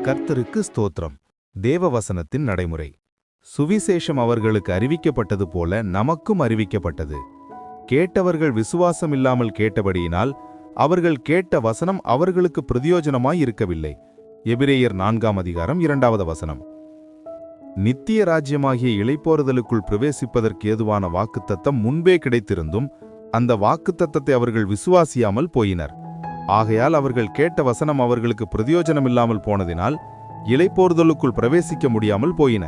கர்த்தருக்கு ஸ்தோத்திரம். தேவவசனத்தின் நடைமுறை. சுவிசேஷம் அவர்களுக்கு அறிவிக்கப்பட்டது போல நமக்கும் அறிவிக்கப்பட்டது. கேட்டவர்கள் விசுவாசம் இல்லாமல் கேட்டபடியினால் அவர்கள் கேட்ட வசனம் அவர்களுக்கு பிரயோஜனமாய் இருக்கவில்லை. எபிரேயர் 4:2 வசனம். நித்திய ராஜ்யமாகிய இளைப்போறுதலுக்குள் பிரவேசிப்பதற்கு ஏதுவான வாக்குத்தத்தம் முன்பே கிடைத்திருந்தும் அந்த வாக்குத்தத்தத்தை அவர்கள் விசுவாசியாமல் போயினர். ஆகையால் அவர்கள் கேட்ட வசனம் அவர்களுக்கு பிரயோஜனமில்லாமல் போனதினால் இளைப்போறுதலுக்குள் பிரவேசிக்க முடியாமல் போயின.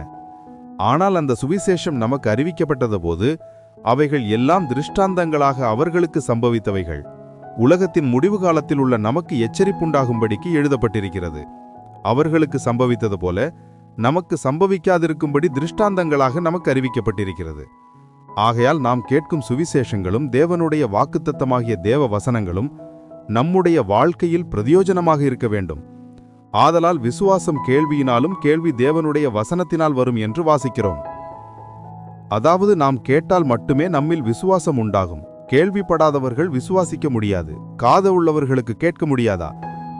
ஆனால் அந்த சுவிசேஷம் நமக்கு அறிவிக்கப்பட்டது போது அவைகள் எல்லாம் திருஷ்டாந்தங்களாக அவர்களுக்கு சம்பவித்தவைகள். உலகத்தின் முடிவு காலத்தில் உள்ள நமக்கு எச்சரிப்புண்டாகும்படிக்கு எழுதப்பட்டிருக்கிறது. அவர்களுக்கு சம்பவித்தது போல நமக்கு சம்பவிக்காதிருக்கும்படி திருஷ்டாந்தங்களாக நமக்கு அறிவிக்கப்பட்டிருக்கிறது. ஆகையால் நாம் கேட்கும் சுவிசேஷங்களும் தேவனுடைய வாக்குத்தத்தமாகிய தேவ வசனங்களும் நம்முடைய வாழ்க்கையில் பிரயோஜனமாக இருக்க வேண்டும். ஆதலால் விசுவாசம் கேள்வியினாலும் கேள்வி தேவனுடைய வசனத்தினால் வரும் என்று வாசிக்கிறோம். அதாவது நாம் கேட்டால் மட்டுமே நம்மில் விசுவாசம் உண்டாகும். கேள்விப்படாதவர்கள் விசுவாசிக்க முடியாது. காது உள்ளவர்களுக்கு கேட்க முடியாதா?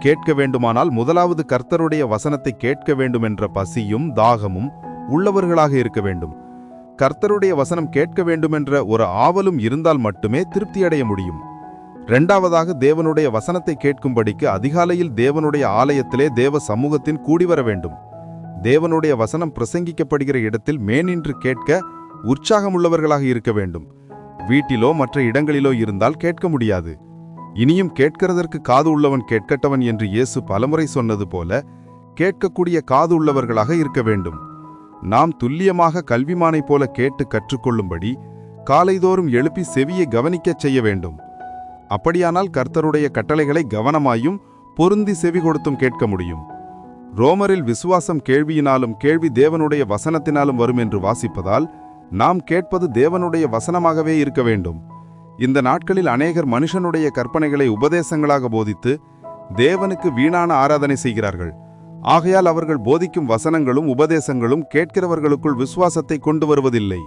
கேட்க வேண்டுமானால் முதலாவது கர்த்தருடைய வசனத்தை கேட்க வேண்டுமென்ற பசியும் தாகமும் உள்ளவர்களாக இருக்க வேண்டும். கர்த்தருடைய வசனம் கேட்க வேண்டுமென்ற ஒரு ஆவலும் இருந்தால் மட்டுமே திருப்தியடைய முடியும். இரண்டாவதாக தேவனுடைய வசனத்தை கேட்கும்படிக்கு அதிகாலையில் தேவனுடைய ஆலயத்திலே தேவ சமூகத்தின் கூடிவர வேண்டும். தேவனுடைய வசனம் பிரசங்கிக்கப்படுகிற இடத்தில் மேனின்று கேட்க உற்சாகமுள்ளவர்களாக இருக்க வேண்டும். வீட்டிலோ மற்ற இடங்களிலோ இருந்தால் கேட்க முடியாது. இனியும் கேட்கிறதற்கு காது உள்ளவன் கேட்கட்டவன் என்று இயேசு பலமுறை சொன்னது போல கேட்கக்கூடிய காது உள்ளவர்களாக இருக்க வேண்டும். நாம் துல்லியமாக கல்விமானைப் போல கேட்டு கற்றுக்கொள்ளும்படி காலைதோறும் எழுப்பி செவியை கவனிக்கச் செய்ய வேண்டும். அப்படியானால் கர்த்தருடைய கட்டளைகளை கவனமாயும் பொருந்தி செவி கொடுத்தும் கேட்க முடியும். ரோமரில் விசுவாசம் கேள்வியினாலும் கேள்வி தேவனுடைய வசனத்தினாலும் வரும் என்று வாசிப்பதால் நாம் கேட்பது தேவனுடைய வசனமாகவே இருக்க வேண்டும். இந்த நாட்களில் அநேகர் மனுஷனுடைய கற்பனைகளை உபதேசங்களாக போதித்து தேவனுக்கு வீணான ஆராதனை செய்கிறார்கள். ஆகையால் அவர்கள் போதிக்கும் வசனங்களும் உபதேசங்களும் கேட்கிறவர்களுக்குள் விசுவாசத்தை கொண்டு வருவதில்லை.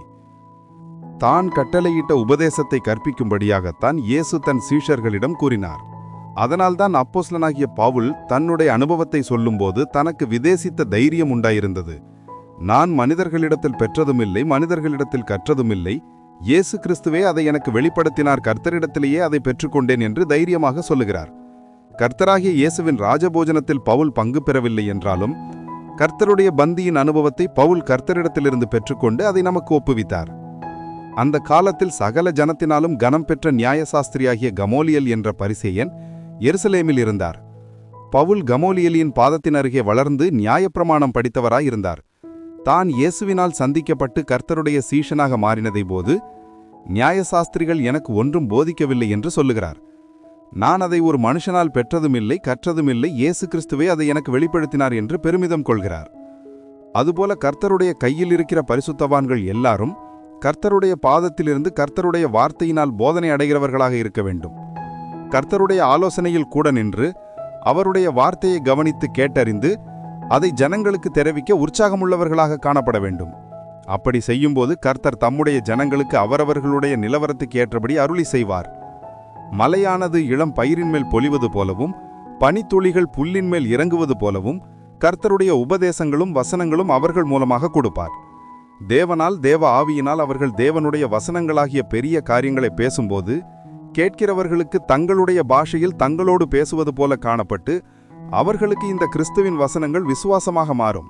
தான் கட்டளையிட்ட உபதேசத்தை கற்பிக்கும்படியாகத்தான் இயேசு தன் சீஷர்களிடம் கூறினார். அதனால்தான் அப்போஸ்தலனாகிய பவுல் தன்னுடைய அனுபவத்தை சொல்லும்போது தனக்கு விதேசித்த தைரியம் உண்டாயிருந்தது. நான் மனிதர்களிடத்தில் பெற்றதுமில்லை, மனிதர்களிடத்தில் கற்றதுமில்லை, இயேசு கிறிஸ்துவே அதை எனக்கு வெளிப்படுத்தினார், கர்த்தரிடத்திலேயே அதை பெற்றுக்கொண்டேன் என்று தைரியமாக சொல்லுகிறார். கர்த்தராகிய இயேசுவின் ராஜபோஜனத்தில் பவுல் பங்கு பெறவில்லை என்றாலும் கர்த்தருடைய பந்தியின் அனுபவத்தை பவுல் கர்த்தரிடத்திலிருந்து பெற்றுக்கொண்டு அதை நமக்கு ஒப்புவித்தார். அந்த காலத்தில் சகல ஜனத்தினாலும் கனம் பெற்ற நியாயசாஸ்திரியாகிய கமோலியல் என்ற பரிசேயன் எருசலேமில் இருந்தார். பவுல் கமோலியலின் பாதத்தின் அருகே வளர்ந்து நியாயப்பிரமாணம் படித்தவராயிருந்தார். தான் இயேசுவினால் சந்திக்கப்பட்டு கர்த்தருடைய சீஷனாக மாறினதை போது நியாயசாஸ்திரிகள் எனக்கு ஒன்றும் போதிக்கவில்லை என்று சொல்லுகிறார். நான் அதை ஒரு மனுஷனால் பெற்றதுமில்லை, கற்றதுமில்லை, இயேசு கிறிஸ்துவே அதை எனக்கு வெளிப்படுத்தினார் என்று பெருமிதம் கொள்கிறார். அதுபோல கர்த்தருடைய கையில் இருக்கிற பரிசுத்தவான்கள் எல்லாரும் கர்த்தருடைய பாதத்திலிருந்து கர்த்தருடைய வார்த்தையினால் போதனை அடைகிறவர்களாக இருக்க வேண்டும். கர்த்தருடைய ஆலோசனையில் கூட நின்று அவருடைய வார்த்தையை கவனித்து கேட்டறிந்து அதை ஜனங்களுக்கு தெரிவிக்க உற்சாகமுள்ளவர்களாக காணப்பட வேண்டும். அப்படி செய்யும்போது கர்த்தர் தம்முடைய ஜனங்களுக்கு அவரவர்களுடைய நிலவரத்துக்கு ஏற்றபடி அருளி செய்வார். மலையானது இளம் பயிரின் மேல் பொழிவது போலவும் பனித்துளிகள் புல்லின் மேல் இறங்குவது போலவும் கர்த்தருடைய உபதேசங்களும் வசனங்களும் அவர்கள் மூலமாக கொடுப்பார். தேவனால் தேவ ஆவியினால் அவர்கள் தேவனுடைய வசனங்களாகிய பெரிய காரியங்களை பேசும்போது கேட்கிறவர்களுக்கு தங்களுடைய பாஷையில் தங்களோடு பேசுவது போல காணப்பட்டு அவர்களுக்கு இந்த கிறிஸ்துவின் வசனங்கள் விசுவாசமாக மாறும்.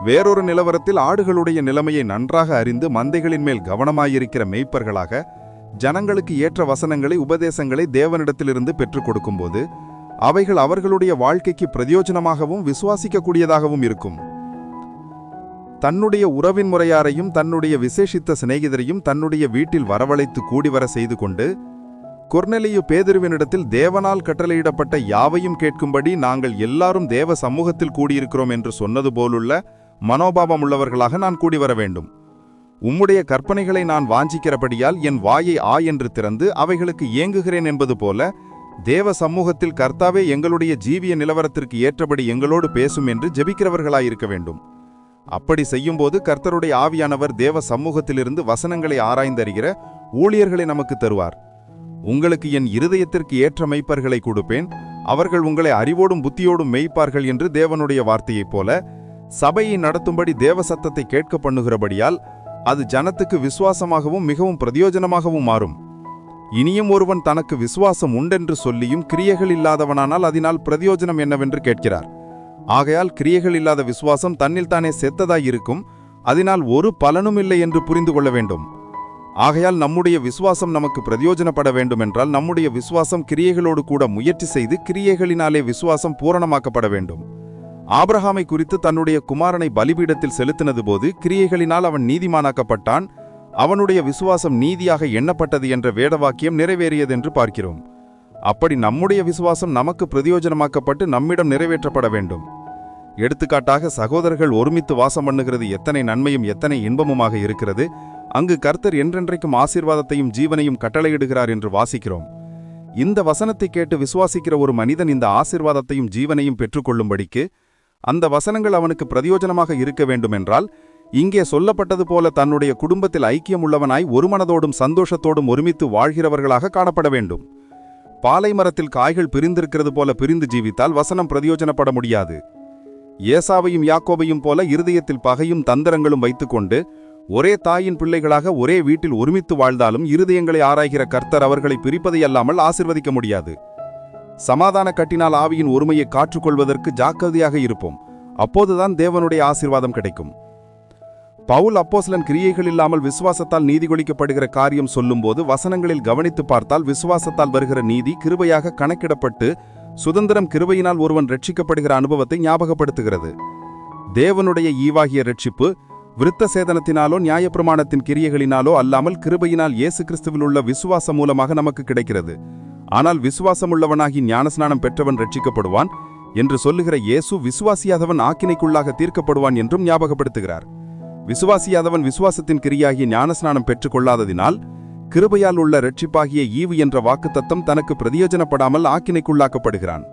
வேறொரு நிலவரத்தில் ஆடுகளுடைய நிலைமையை நன்றாக அறிந்து மந்தைகளின் மேல் கவனமாயிருக்கிற மேய்ப்பர்களாக ஜனங்களுக்கு ஏற்ற வசனங்களை உபதேசங்களை தேவனிடத்திலிருந்து பெற்றுக் கொடுக்கும்போது அவைகள் அவர்களுடைய வாழ்க்கைக்கு பிரயோஜனமாகவும் விசுவாசிக்கக்கூடியதாகவும் இருக்கும். தன்னுடைய உறவின் முறையாரையும் தன்னுடைய விசேஷித்த சிநேகிதரையும் தன்னுடைய வீட்டில் வரவழைத்து கூடிவர செய்து கொண்டு கொர்நேலியு பேதுருவினிடத்தில் தேவனால் கட்டளையிடப்பட்ட யாவையும் கேட்கும்படி நாங்கள் எல்லாரும் தேவ சமூகத்தில் கூடியிருக்கிறோம் என்று சொன்னது போலுள்ள மனோபாவம் உள்ளவர்களாக நான் கூடிவர வேண்டும். உம்முடைய கற்பனைகளை நான் வாஞ்சிக்கிறபடியால் என் வாயை என்று திறந்து அவைகளுக்கு ஏங்குகிறேன் என்பது போல தேவ சமூகத்தில் கர்த்தாவே எங்களுடைய ஜீவிய நிலவரத்திற்கு ஏற்றபடி எங்களோடு பேசும் என்று ஜெபிக்கிறவர்களாயிருக்க வேண்டும். அப்படி செய்யும்போது கர்த்தருடைய ஆவியானவர் தேவ சமூகத்திலிருந்து வசனங்களை ஆராய்ந்தறிகிற ஊழியர்களை நமக்கு தருவார். உங்களுக்கு என் இருதயத்திற்கு ஏற்ற மெய்ப்பர்களை கொடுப்பேன், அவர்கள் உங்களை அறிவோடும் புத்தியோடும் மேய்ப்பார்கள் என்று தேவனுடைய வார்த்தையைப் போல சபையை நடத்தும்படி தேவ சத்தத்தை கேட்க பண்ணுகிறபடியால் அது ஜனத்துக்கு விசுவாசமாகவும் மிகவும் பிரயோஜனமாகவும் மாறும். இனியும் ஒருவன் தனக்கு விசுவாசம் உண்டென்று சொல்லியும் கிரியைகள் இல்லாதவனானால் அதனால் பிரயோஜனம் என்னவென்று கேட்கிறார். ஆகையால் கிரியைகள் இல்லாத விசுவாசம் தன்னில் தானே செத்ததாயிருக்கும், அதனால் ஒரு பலனும் இல்லை என்று புரிந்து கொள்ள வேண்டும். ஆகையால் நம்முடைய விசுவாசம் நமக்கு பிரயோஜனப்பட வேண்டுமென்றால் நம்முடைய விசுவாசம் கிரியைகளோடு கூட முயற்சி செய்து கிரியைகளினாலே விசுவாசம் பூரணமாக்கப்பட வேண்டும். ஆபிரகாமை குறித்து தன்னுடைய குமாரனை பலிபீடத்தில் செலுத்தினது போது கிரியைகளினால் அவன் நீதிமானாக்கப்பட்டான், அவனுடைய விசுவாசம் நீதியாக எண்ணப்பட்டது என்ற வேதவாக்கியம் நிறைவேறியதென்று பார்க்கிறோம். அப்படி நம்முடைய விசுவாசம் நமக்கு பிரயோஜனமாக்கப்பட்டு நம்மிடம் நிறைவேற்றப்பட வேண்டும். எடுத்துக்காட்டாக சகோதரர்கள் ஒருமித்து வாசம் பண்ணுகிறது எத்தனை நன்மையும் எத்தனை இன்பமுமாக இருக்கிறது, அங்கு கர்த்தர் என்றென்றைக்கும் ஆசீர்வாதத்தையும் ஜீவனையும் கட்டளையிடுகிறார் என்று வாசிக்கிறோம். இந்த வசனத்தை கேட்டு விசுவாசிக்கிற ஒரு மனிதன் இந்த ஆசீர்வாதத்தையும் ஜீவனையும் பெற்றுக்கொள்ளும்படிக்கு அந்த வசனங்கள் அவனுக்கு பிரயோஜனமாக இருக்க வேண்டுமென்றால் இங்கே சொல்லப்பட்டது போல தன்னுடைய குடும்பத்தில் ஐக்கியம் உள்ளவனாய் ஒருமனதோடும் சந்தோஷத்தோடும் ஒருமித்து வாழ்கிறவர்களாக காணப்பட வேண்டும். பாலை மரத்தில் காய்கள் பிரிந்திருக்கிறது போல பிரிந்து ஜீவித்தால் வசனம் பிரயோஜனப்பட முடியாது. ஏசாவையும் யாக்கோபையும் போல இருதயத்தில் பகையும் தந்திரங்களும் வைத்துக்கொண்டு ஒரே தாயின் பிள்ளைகளாக ஒரே வீட்டில் ஒருமித்து வாழ்ந்தாலும் இருதயங்களை ஆராய்கிற கர்த்தர் அவர்களை பிரிப்பதையல்லாமல் ஆசிர்வதிக்க முடியாது. சமாதான கட்டினால் ஆவியின் ஒருமையை காற்றுக்கொள்வதற்கு ஜாக்கிரதையாக இருப்போம். அப்போதுதான் தேவனுடைய ஆசீர்வாதம் கிடைக்கும். பவுல் அப்போஸ்தலன் கிரியைகள் இல்லாமல் விசுவாசத்தால் நீதிகொளிக்கப்படுகிற காரியம் சொல்லும்போது வசனங்களில் கவனித்து பார்த்தால் விசுவாசத்தால் வருகிற நீதி கிருபையாக கணக்கிடப்பட்டு சுதந்திரம் கிருபையினால் ஒருவன் ரட்சிக்கப்படுகிற அனுபவத்தை ஞாபகப்படுத்துகிறது. தேவனுடைய ஈவாகிய ரட்சிப்பு விருத்த சேதனத்தினாலோ நியாயப்பிரமாணத்தின் கிரியைகளினாலோ அல்லாமல் கிருபையினால் இயேசு கிறிஸ்துவில் உள்ள விசுவாசம் மூலமாக நமக்கு கிடைக்கிறது. ஆனால் விசுவாசமுள்ளவனாகி ஞானஸ்நானம் பெற்றவன் ரட்சிக்கப்படுவான் என்று சொல்லுகிற இயேசு விசுவாசியாதவன் ஆக்கினைக்குள்ளாக தீர்க்கப்படுவான் என்றும் ஞாபகப்படுத்துகிறார். விசுவாசியாதவன் விசுவாசத்தின் கிரியாகிய ஞானஸ்நானம் பெற்றுக்கொள்ளாததினால் கிருபையால் உள்ள ரட்சிப்பாகிய ஈவு என்ற வாக்குத்தத்தம் தனக்கு பிரயோஜனப்படாமல் ஆக்கினைக்குள்ளாக்கப்படுகிறான்.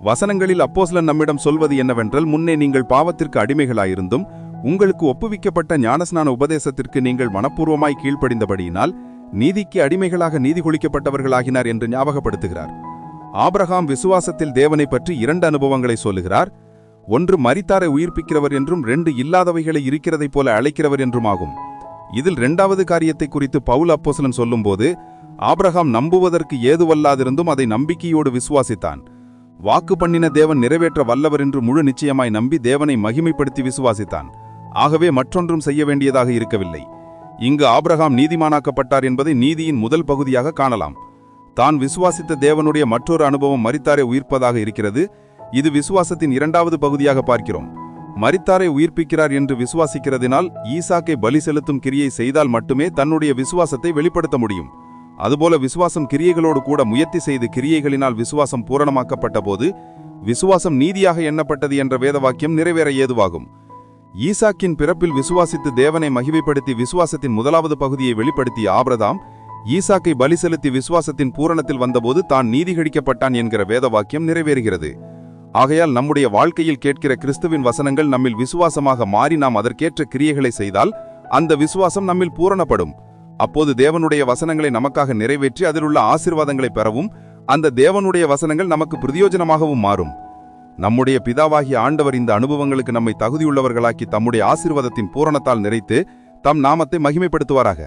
வசனங்களில் அப்போஸ்தலன் நம்மிடம் சொல்வது என்னவென்றால், முன்னே நீங்கள் பாவத்திற்கு அடிமைகளாயிருந்தும் உங்களுக்கு ஒப்புவிக்கப்பட்ட ஞானஸ்நான உபதேசத்திற்கு நீங்கள் மனப்பூர்வமாய் கீழ்ப்படிந்தபடியினால் நீதிக்கு அடிமைகளாக நீதிகொளிக்கப்பட்டவர்களாகினார் என்று ஞாபகப்படுத்துகிறார். ஆபிரகாம் விசுவாசத்தில் தேவனை பற்றி 2 அனுபவங்களை சொல்லுகிறார். 1 மரித்தாரை உயிர்ப்பிக்கிறவர் என்றும் 2 இல்லாதவைகளை இருக்கிறதைப் போல அழைக்கிறவர் என்றுமாகும். இதில் 2வது காரியத்தை குறித்து பவுல் அப்போஸ்தலன் சொல்லும்போது, ஆபிரகாம் நம்புவதற்கு ஏதுவல்லாதிருந்தும் அதை நம்பிக்கையோடு விசுவாசித்தான். வாக்கு பண்ணின தேவன் நிறைவேற்ற வல்லவர் என்று முழு நிச்சயமாய் நம்பி தேவனை மகிமைப்படுத்தி விசுவாசித்தான். ஆகவே மற்றொன்றும் செய்ய வேண்டியதாக இருக்கவில்லை. இங்கு ஆபிரகாம் நீதிமானாக்கப்பட்டார் என்பதை நீதியின் முதல் பகுதியாக காணலாம். தான் விசுவாசித்த தேவனுடைய மற்றொரு அனுபவம் மரித்தாரை உயிர்ப்பதாக இருக்கிறது. இது விசுவாசத்தின் 2வது பகுதியாக பார்க்கிறோம். மரித்தாரை உயிர்ப்பிக்கிறார் என்று விசுவாசிக்கிறதினால் ஈசாக்கை பலி செலுத்தும் கிரியை செய்தால் மட்டுமே தன்னுடைய விசுவாசத்தை வெளிப்படுத்த முடியும். அதுபோல விசுவாசம் கிரியைகளோடு கூட முயற்சி செய்து கிரியைகளினால் விசுவாசம் பூரணமாக்கப்பட்ட போது விசுவாசம் நீதியாக எண்ணப்பட்டது என்ற வேதவாக்கியம் நிறைவேற ஏதுவாகும். ஈசாக்கின் பிறப்பில் விசுவாசித்து தேவனை மகிமைப்படுத்தி விசுவாசத்தின் 1வது பகுதியை வெளிப்படுத்திய ஆபிரகாம் ஈசாக்கை பலி செலுத்தி விசுவாசத்தின் பூரணத்தில் வந்தபோது தான் நீதிகழிக்கப்பட்டான் என்கிற வேதவாக்கியம் நிறைவேறுகிறது. ஆகையால் நம்முடைய வாழ்க்கையில் கேட்கிற கிறிஸ்துவின் வசனங்கள் நம்மில் விசுவாசமாக மாறி நாம் அதற்கேற்ற கிரியைகளை செய்தால் அந்த விசுவாசம் நம்மில் பூரணப்படும். அப்போது தேவனுடைய வசனங்களை நமக்காக நிறைவேற்றி அதில் உள்ள ஆசீர்வாதங்களை பெறவும் அந்த தேவனுடைய வசனங்கள் நமக்கு பிரயோஜனமாகவும் மாறும். நம்முடைய பிதாவாகிய ஆண்டவர் இந்த அனுபவங்களுக்கு நம்மை தகுதியுள்ளவர்களாக்கி தம்முடைய ஆசீர்வாதத்தின் பூரணத்தால் நிறைத்து தம் நாமத்தை மகிமைப்படுத்துவாராக.